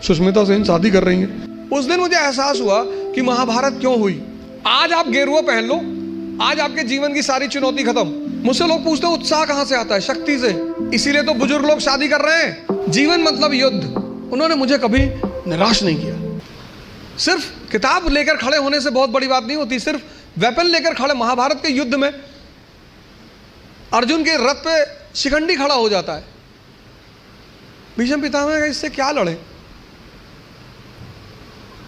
सुष्मिता सेन शादी कर रही हैं। उस दिन मुझे एहसास हुआ कि महाभारत क्यों हुई। आज आप गेरुआ पहन लो, आज आपके जीवन की सारी चुनौती खत्म। मुझसे लोग पूछते हैं उत्साह कहां से आता है? शक्ति से। इसीलिए तो बुजुर्ग लोग शादी कर रहे हैं। जीवन मतलब युद्ध। उन्होंने मुझे कभी निराश नहीं किया। सिर्फ किताब लेकर खड़े होने से बहुत बड़ी बात नहीं होती। सिर्फ वेपन लेकर खड़े, महाभारत के युद्ध में अर्जुन के रथ पे शिखंडी खड़ा हो जाता है। भीष्म पितामह इससे क्या लड़े?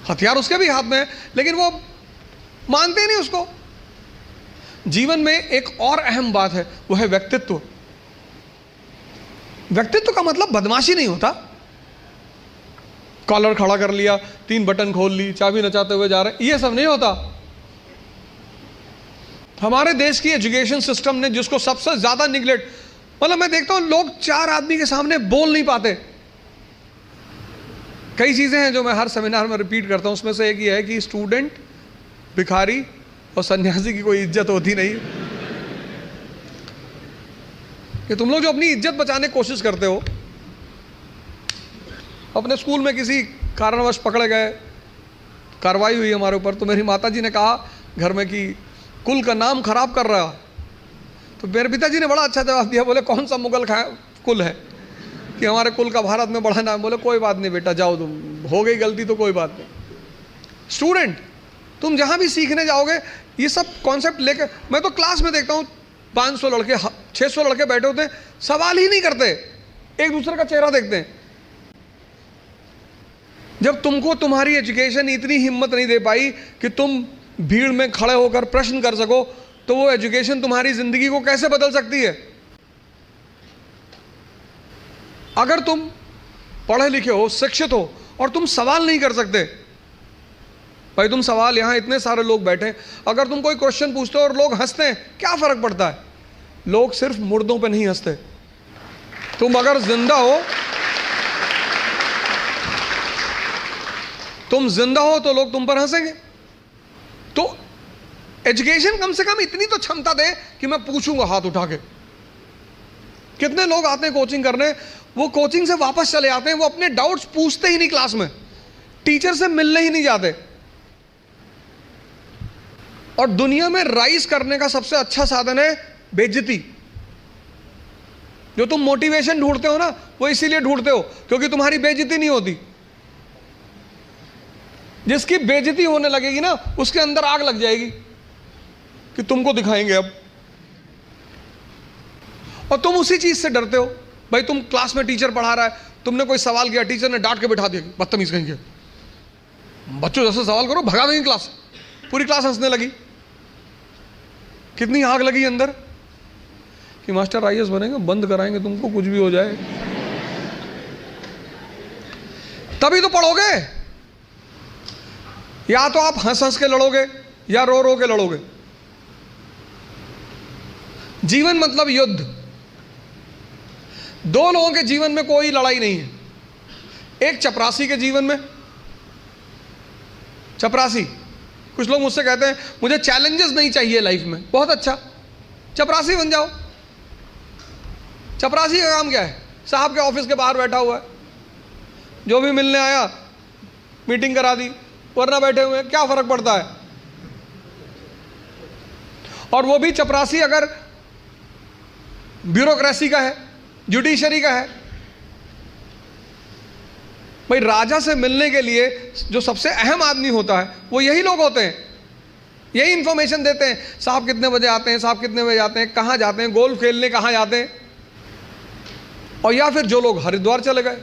हथियार उसके भी हाथ में है, लेकिन वो मानते नहीं उसको। जीवन में एक और अहम बात है, वो है व्यक्तित्व। व्यक्तित्व का मतलब बदमाशी नहीं होता। कॉलर खड़ा कर लिया, 3 बटन खोल ली, चाबी नचाते हुए जा रहे, ये सब नहीं होता। हमारे देश की एजुकेशन सिस्टम ने जिसको सबसे ज्यादा निगलेक्ट, मतलब मैं देखता हूं लोग 4 आदमी के सामने बोल नहीं पाते। कई चीजें हैं जो मैं हर सेमिनार में रिपीट करता हूं, उसमें से एक ये है कि स्टूडेंट, भिखारी और सन्यासी की कोई इज्जत होती नहीं। कि तुम लोग जो अपनी इज्जत बचाने की कोशिश करते हो, अपने स्कूल में किसी कारणवश पकड़े गए, कार्रवाई हुई हमारे ऊपर, तो मेरी माताजी ने कहा घर में कि कुल का नाम खराब कर रहा। तो मेरे पिताजी ने बड़ा अच्छा जवाब दिया, बोले कौन सा मुगल कुल है कि हमारे कुल का भारत में बड़ा नाम? बोले कोई बात नहीं बेटा, जाओ, तुम हो गई गलती तो कोई बात नहीं। स्टूडेंट, तुम जहां भी सीखने जाओगे ये सब कॉन्सेप्ट लेकर, मैं तो क्लास में देखता हूं 500 लड़के 600 लड़के बैठे होते हैं, सवाल ही नहीं करते, एक दूसरे का चेहरा देखते हैं। जब तुमको तुम्हारी एजुकेशन इतनी हिम्मत नहीं दे पाई कि तुम भीड़ में खड़े होकर प्रश्न कर सको, तो वो एजुकेशन तुम्हारी जिंदगी को कैसे बदल सकती है? अगर तुम पढ़े लिखे हो, शिक्षित हो और तुम सवाल नहीं कर सकते, भाई तुम सवाल, यहां इतने सारे लोग बैठे, अगर तुम कोई क्वेश्चन पूछते हो और लोग हंसते हैं, क्या फर्क पड़ता है? लोग सिर्फ मुर्दों पे नहीं हंसते। तुम अगर जिंदा हो, तुम जिंदा हो तो लोग तुम पर हंसेंगे। तो एजुकेशन कम से कम इतनी तो क्षमता दे कि मैं पूछूंगा हाथ उठा के। कितने लोग आते हैं कोचिंग करने, वो कोचिंग से वापस चले आते हैं, वो अपने डाउट्स पूछते ही नहीं क्लास में, टीचर से मिलने ही नहीं जाते। और दुनिया में राइज करने का सबसे अच्छा साधन है बेइज्जती। जो तुम मोटिवेशन ढूंढते हो ना, वो इसीलिए ढूंढते हो क्योंकि तुम्हारी बेइज्जती नहीं होती। जिसकी बेइज्जती होने लगेगी ना, उसके अंदर आग लग जाएगी कि तुमको दिखाएंगे अब। और तुम उसी चीज से डरते हो। भाई तुम क्लास में टीचर पढ़ा रहा है, तुमने कोई सवाल किया, टीचर ने डांट के बिठा दिया, बदतमीज कहेंगे, बच्चों जैसे सवाल करो, भगा देंगे क्लास। पूरी क्लास हंसने लगी। कितनी आग लगी अंदर कि मास्टर आईएएस बनेंगे, बंद कराएंगे तुमको, कुछ भी हो जाए। तभी तो पढ़ोगे। या तो आप हंस हंस के लड़ोगे या रो रो के लड़ोगे। जीवन मतलब युद्ध। 2 लोगों के जीवन में कोई लड़ाई नहीं है। एक चपरासी के जीवन में, चपरासी, कुछ लोग मुझसे कहते हैं मुझे चैलेंजेस नहीं चाहिए लाइफ में। बहुत अच्छा, चपरासी बन जाओ। चपरासी का काम क्या है? साहब के ऑफिस के बाहर बैठा हुआ है, जो भी मिलने आया मीटिंग करा दी, वरना बैठे हुए हैं, क्या फर्क पड़ता है? और वो भी चपरासी अगर ब्यूरोक्रेसी का है, जुडिशरी का है। भाई राजा से मिलने के लिए जो सबसे अहम आदमी होता है वो यही लोग होते हैं, यही इंफॉर्मेशन देते हैं। साहब कितने बजे आते हैं, साहब कितने बजे आते हैं, कहाँ जाते हैं, गोल्फ खेलने कहाँ जाते हैं। और या फिर जो लोग हरिद्वार चले गए,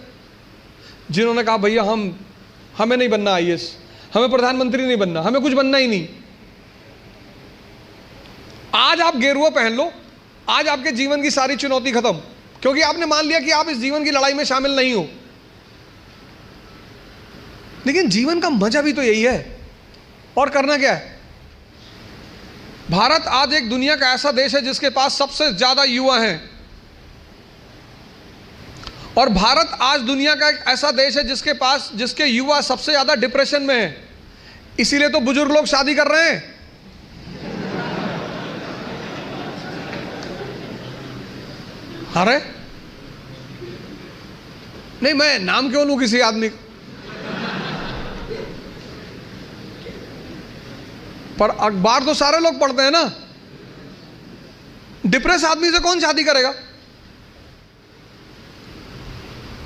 जिन्होंने कहा भैया हमें नहीं बनना आईएएस, हमें प्रधानमंत्री नहीं बनना, हमें कुछ बनना ही नहीं। आज आप गेरुआ पहन लो, आज आपके जीवन की सारी चुनौती खत्म, क्योंकि आपने मान लिया कि आप इस जीवन की लड़ाई में शामिल नहीं हो। लेकिन जीवन का मजा भी तो यही है। और करना क्या है? भारत आज एक दुनिया का ऐसा देश है जिसके पास सबसे ज्यादा युवा हैं। और भारत आज दुनिया का एक ऐसा देश है जिसके युवा सबसे ज्यादा डिप्रेशन में है। इसीलिए तो बुजुर्ग लोग शादी कर रहे हैं। अरे नहीं, मैं नाम क्यों लूं किसी आदमी का? पर अखबार तो सारे लोग पढ़ते हैं ना। डिप्रेस आदमी से कौन शादी करेगा?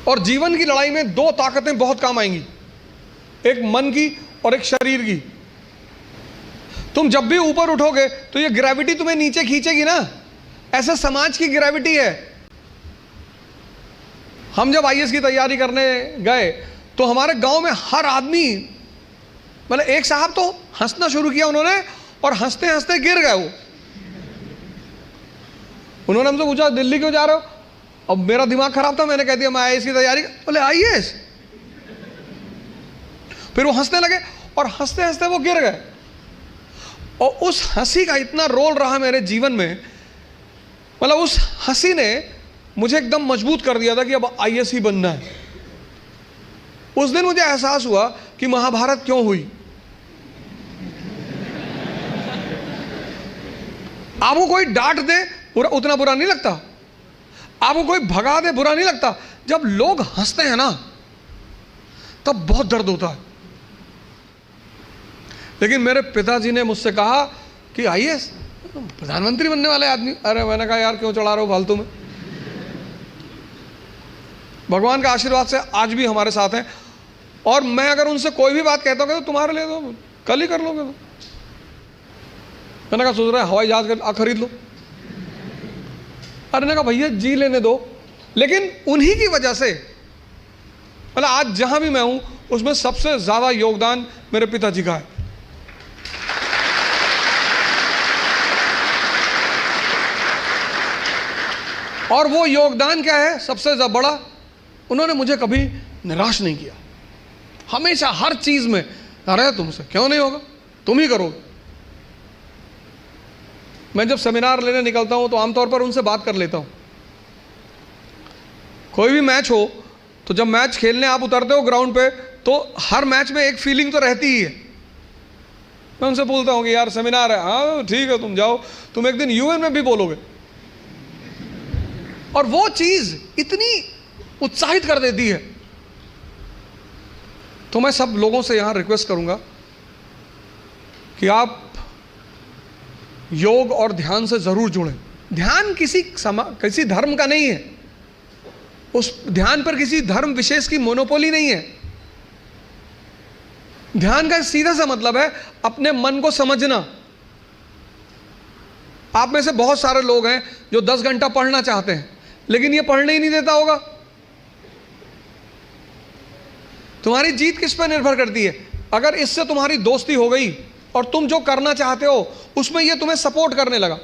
और जीवन की लड़ाई में दो ताकतें बहुत काम आएंगी, एक मन की और एक शरीर की। तुम जब भी ऊपर उठोगे तो ये ग्रेविटी तुम्हें नीचे खींचेगी ना, ऐसा समाज की ग्रेविटी है। हम जब आईएएस की तैयारी करने गए तो हमारे गांव में हर आदमी, मतलब एक साहब तो हंसना शुरू किया उन्होंने, और हंसते हंसते गिर गए वो। उन्होंने हमसे पूछा दिल्ली क्यों जा रहे हो? अब मेरा दिमाग खराब था, मैंने कह दिया मैं आईएएस की तैयारी। बोले आईएएस? फिर वो हंसने लगे और हंसते हंसते वो गिर गए। और उस हंसी का इतना रोल रहा मेरे जीवन में, मतलब उस हंसी ने मुझे एकदम मजबूत कर दिया था कि अब आईएएस ही बनना है। उस दिन मुझे एहसास हुआ कि महाभारत क्यों हुई। आपको कोई डांट दे उतना बुरा नहीं लगता, आपको कोई भगा दे बुरा नहीं लगता, जब लोग हंसते हैं ना तब बहुत दर्द होता है। लेकिन मेरे पिताजी ने मुझसे कहा कि आईएएस प्रधानमंत्री बनने वाले आदमी। अरे मैंने कहा यार क्यों चढ़ा रहे हो फालतू में। भगवान का आशीर्वाद से आज भी हमारे साथ हैं, और मैं अगर उनसे कोई भी बात कहता हूँ तो तुम्हारे लिए तो कल ही कर लोगे। तो मैंने कहा सोच रहा है हवाई जहाज खरीद लो। अरे ने कहा भैया जी लेने दो। लेकिन उन्हीं की वजह से, मतलब आज जहां भी मैं हूं उसमें सबसे ज्यादा योगदान मेरे पिताजी का है। और वो योगदान क्या है सबसे बड़ा? उन्होंने मुझे कभी निराश नहीं किया। हमेशा हर चीज में, अरे तुमसे क्यों नहीं होगा, तुम ही करोगे। मैं जब सेमिनार लेने निकलता हूं तो आमतौर पर उनसे बात कर लेता हूं। कोई भी मैच हो तो जब मैच खेलने आप उतरते हो ग्राउंड पे तो हर मैच में एक फीलिंग तो रहती ही है। मैं उनसे बोलता हूं कि यार सेमिनार है, हाँ ठीक है तुम जाओ, तुम एक दिन यूएन में भी बोलोगे। और वो चीज इतनी उत्साहित कर देती है। तो मैं सब लोगों से यहां रिक्वेस्ट करूंगा कि आप योग और ध्यान से जरूर जुड़ें। ध्यान किसी धर्म का नहीं है, उस ध्यान पर किसी धर्म विशेष की मोनोपोली नहीं है। ध्यान का सीधा सा मतलब है अपने मन को समझना। आप में से बहुत सारे लोग हैं जो 10 घंटा पढ़ना चाहते हैं लेकिन ये पढ़ने ही नहीं देता होगा। तुम्हारी जीत किस पर निर्भर करती है? अगर इससे तुम्हारी दोस्ती हो गई और तुम जो करना चाहते हो उसमें ये तुम्हें सपोर्ट करने लगा,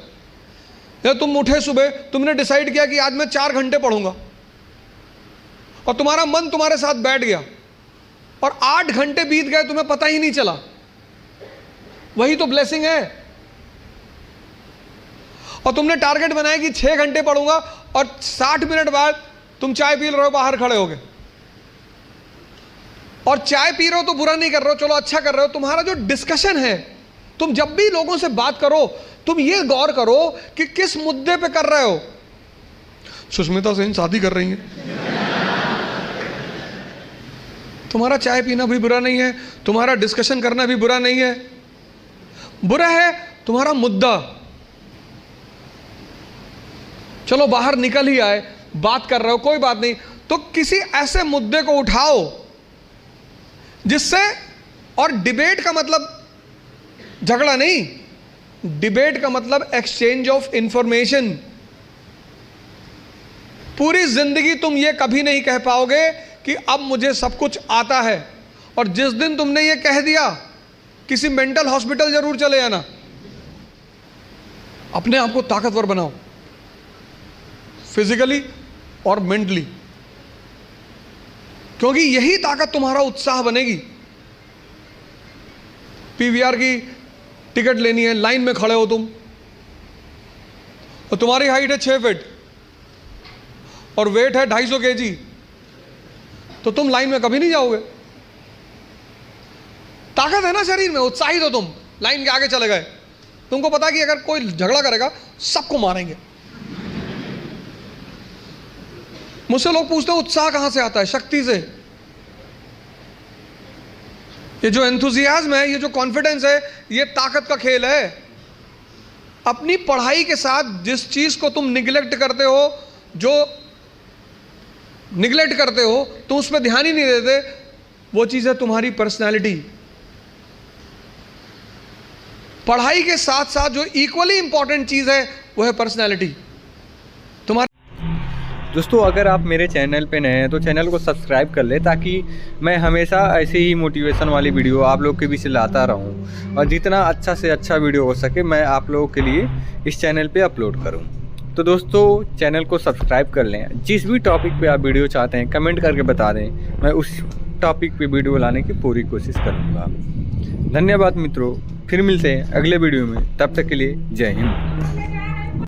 या तुम उठे सुबह, तुमने डिसाइड किया कि आज मैं 4 घंटे पढ़ूंगा, और तुम्हारा मन तुम्हारे साथ बैठ गया और 8 घंटे बीत गए तुम्हें पता ही नहीं चला, वही तो ब्लेसिंग है। और तुमने टारगेट बनाया कि 6 घंटे पढ़ूंगा और 60 मिनट बाद तुम चाय पी रहे हो, बाहर खड़े हो गए। और चाय पी रहे हो तो बुरा नहीं कर रहे हो, चलो अच्छा कर रहे हो। तुम्हारा जो डिस्कशन है, तुम जब भी लोगों से बात करो तुम ये गौर करो कि किस मुद्दे पे कर रहे हो। सुष्मिता सेन शादी कर रही है, तुम्हारा चाय पीना भी बुरा नहीं है, तुम्हारा डिस्कशन करना भी बुरा नहीं है। बुरा है तुम्हारा मुद्दा। चलो बाहर निकल ही आए, बात कर रहे हो, कोई बात नहीं, तो किसी ऐसे मुद्दे को उठाओ जिससे, और डिबेट का मतलब झगड़ा नहीं, डिबेट का मतलब एक्सचेंज ऑफ इंफॉर्मेशन। पूरी जिंदगी तुम ये कभी नहीं कह पाओगे कि अब मुझे सब कुछ आता है, और जिस दिन तुमने ये कह दिया किसी मेंटल हॉस्पिटल जरूर चले आना। अपने आप को ताकतवर बनाओ, फिजिकली और मेंटली, क्योंकि यही ताकत तुम्हारा उत्साह बनेगी। पीवीआर की टिकट लेनी है, लाइन में खड़े हो तुम, और तुम्हारी हाइट है 6 फीट और वेट है 250 kg, तो तुम लाइन में कभी नहीं जाओगे। ताकत है ना शरीर में, उत्साहित हो तुम, लाइन के आगे चले गए। तुमको पता कि अगर कोई झगड़ा करेगा सबको मारेंगे। मुझसे लोग पूछते हैं उत्साह कहां से आता है? शक्ति से। ये जो एंथुजियाज्म है, ये जो कॉन्फिडेंस है, ये ताकत का खेल है। अपनी पढ़ाई के साथ जिस चीज को तुम निगलेक्ट करते हो, जो निगलेक्ट करते हो, तुम उस पर ध्यान ही नहीं देते, वो चीज है तुम्हारी पर्सनैलिटी। पढ़ाई के साथ साथ जो इक्वली इंपॉर्टेंट चीज है वो है पर्सनैलिटी तुम्हारी। दोस्तों, अगर आप मेरे चैनल पे नए हैं तो चैनल को सब्सक्राइब कर ले, ताकि मैं हमेशा ऐसे ही मोटिवेशन वाली वीडियो आप लोग के बीच लाता रहूं, और जितना अच्छा से अच्छा वीडियो हो सके मैं आप लोगों के लिए इस चैनल पे अपलोड करूं। तो दोस्तों, चैनल को सब्सक्राइब कर लें। जिस भी टॉपिक पे आप वीडियो चाहते हैं कमेंट करके बता दें, मैं उस टॉपिक पे वीडियो लाने की पूरी कोशिश करूँगा। धन्यवाद मित्रों, फिर मिलते हैं अगले वीडियो में। तब तक के लिए जय हिंद।